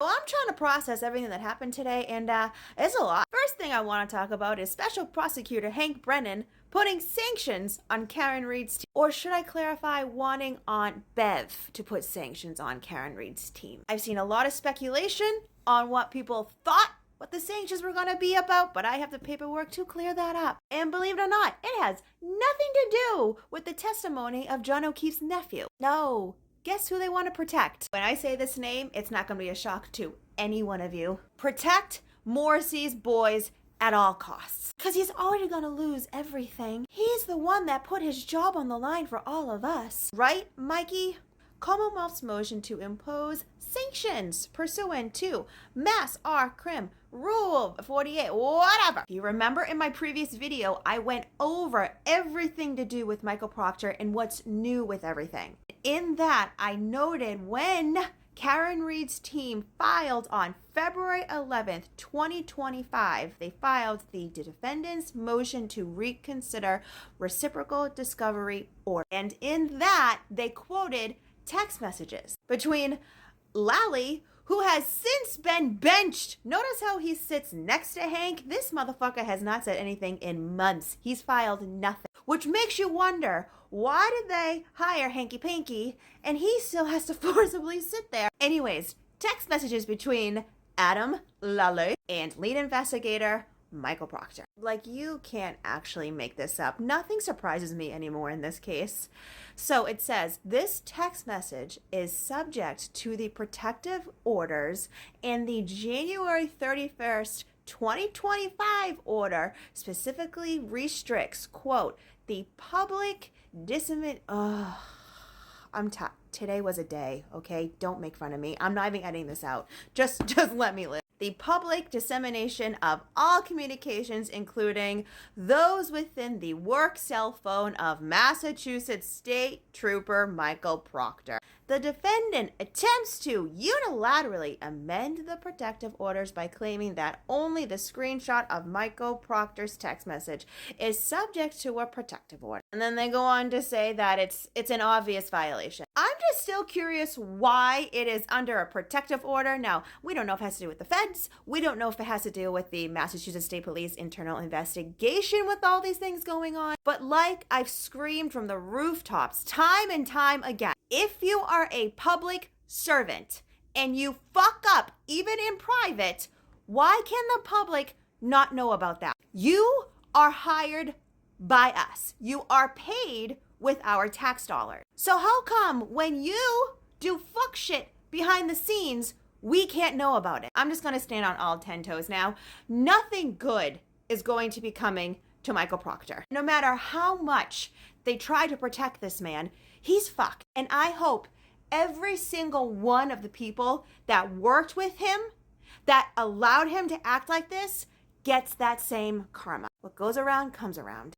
Well, I'm trying to process everything that happened today, and it's a lot. First thing I want to talk about is Special Prosecutor Hank Brennan putting sanctions on Karen Read's team. Or should I clarify, wanting Aunt Bev to put sanctions on Karen Read's team? I've seen a lot of speculation on what people thought what the sanctions were going to be about, but I have the paperwork to clear that up. And believe it or not, it has nothing to do with the testimony of John O'Keefe's nephew. No. Guess who they want to protect? When I say this name, it's not going to be a shock to any one of you. Protect Morrissey's boys at all costs. Because he's already going to lose everything. He's the one that put his job on the line for all of us. Right, Mikey? Commonwealth's motion to impose sanctions pursuant to Mass R. Crim. Rule 48, whatever. You remember in my previous video, I went over everything to do with Michael Proctor and what's new with everything. In that, I noted when Karen Read's team filed on February 11th, 2025, they filed the defendant's motion to reconsider reciprocal discovery order. And in that, they quoted text messages between Lally, who has since been benched. Notice how he sits next to Hank? This motherfucker has not said anything in months. He's filed nothing. Which makes you wonder, why did they hire Hanky Panky and he still has to forcibly sit there? Anyways, text messages between Adam Lally and lead investigator Michael Proctor. Like, you can't actually make this up. Nothing surprises me anymore in this case. So it says, this text message is subject to the protective orders and the January 31st, 2025 order specifically restricts, quote, the public dissemination. Today was a day, okay? Don't make fun of me. I'm not even editing this out. Just let me live. The public dissemination of all communications, including those within the work cell phone of Massachusetts State Trooper Michael Proctor. The defendant attempts to unilaterally amend the protective orders by claiming that only the screenshot of Michael Proctor's text message is subject to a protective order. And then they go on to say that it's an obvious violation. I'm just still curious why it is under a protective order. Now, we don't know if it has to do with the feds. We don't know if it has to do with the Massachusetts State Police internal investigation with all these things going on. But like I've screamed from the rooftops time and time again, if you are a public servant and you fuck up even in private, why can the public not know about that? You are hired by us. You are paid with our tax dollars. So how come when you do fuck shit behind the scenes, we can't know about it? I'm just going to stand on all 10 toes now. Nothing good is going to be coming to Michael Proctor. No matter how much they try to protect this man, he's fucked. And I hope every single one of the people that worked with him, that allowed him to act like this, gets that same karma. What goes around comes around.